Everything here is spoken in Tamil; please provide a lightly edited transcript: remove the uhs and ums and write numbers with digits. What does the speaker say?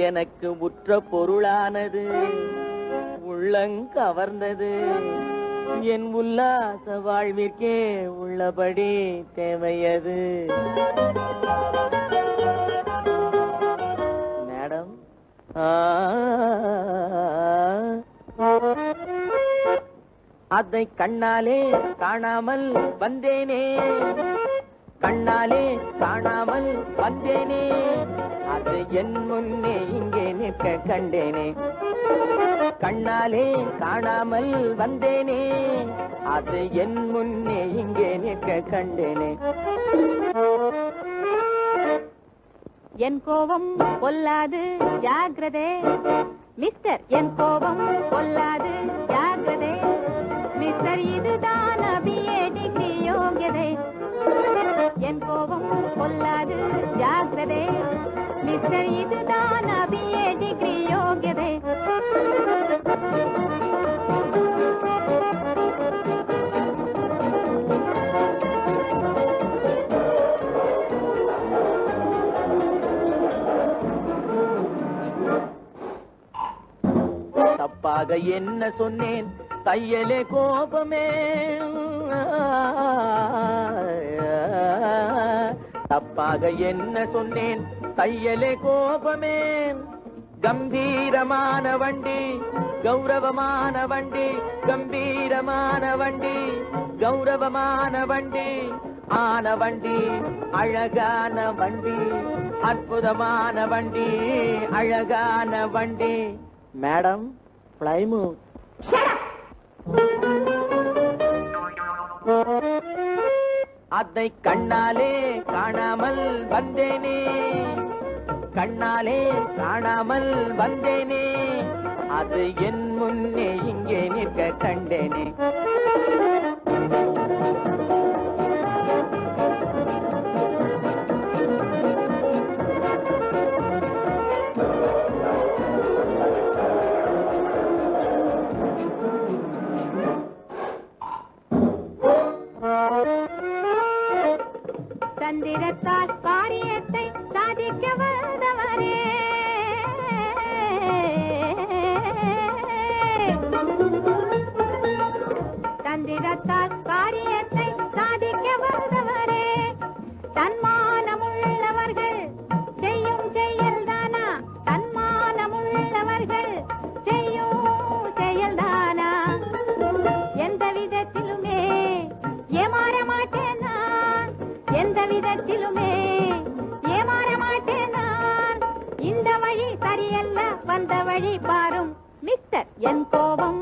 எனக்கு உற்ற பொருளானது உள்ளங்கவர்ந்தது என் உல்லாச வாழ்விற்கே உள்ளபடி தேவையது. மேடம் அதை கண்ணாலே காணாமல் வந்தேனே, கண்ணாலே காணாமல் வந்தேனே, அது என் முன்னே இங்கே நிற்க கண்டேனே. கண்ணாலே காணாமல் வந்தேனே, அது என் முன்னே இங்கே நிற்க கண்டேனே. என் கோபம் பொல்லாது ஜாக்கிரதே மிஸ்டர், என் கோபம் பொல்லாது ஜாக்கிரதே மிஸ்டர், இதுதான் அபியே டிகிரி யோகியதை. என் கோபம் பொல்லாது ஜாக்கிரதே மிஸ்டர், இதுதான் அபியே டிகிரி யோகியதை. தப்பாக என்ன சொன்னேன் தையலே கோபமே, தப்பாக என்ன சொன்னேன் தையலே கோபமே. கம்பீரமான வண்டி கௌரவமான வண்டி, கம்பீரமான வண்டி கௌரவமான வண்டி, ஆன வண்டி அழகான வண்டி, அற்புதமான வண்டி அழகான வண்டி. Madam Plymouth. அதை கண்ணாலே காணாமல் வந்தேனே, கண்ணாலே காணாமல் வந்தேனே, அது என் முன்னே இங்கே நிற்க கண்டேனே. தந்திரத்தால் காரியத்தை சாதிக்க வந்தவரே, தந்திரத்தால் காரியத்தை சாதிக்க வந்தவரே, தன்மானமுள்ளவர்கள் செய்யும் செயல்தானா, தன்மானமுள்ளவர்கள் செய்யும் செயல்தானா, எந்த விதத்திலுமே ஏமாற மாட்டேன் நான், எந்த விதத்திலுமே ஏமாற மாட்டேன் நான். இந்த வழி சரியல்ல, வந்த வழி பாரும் மிஸ்டர், என் கோபம்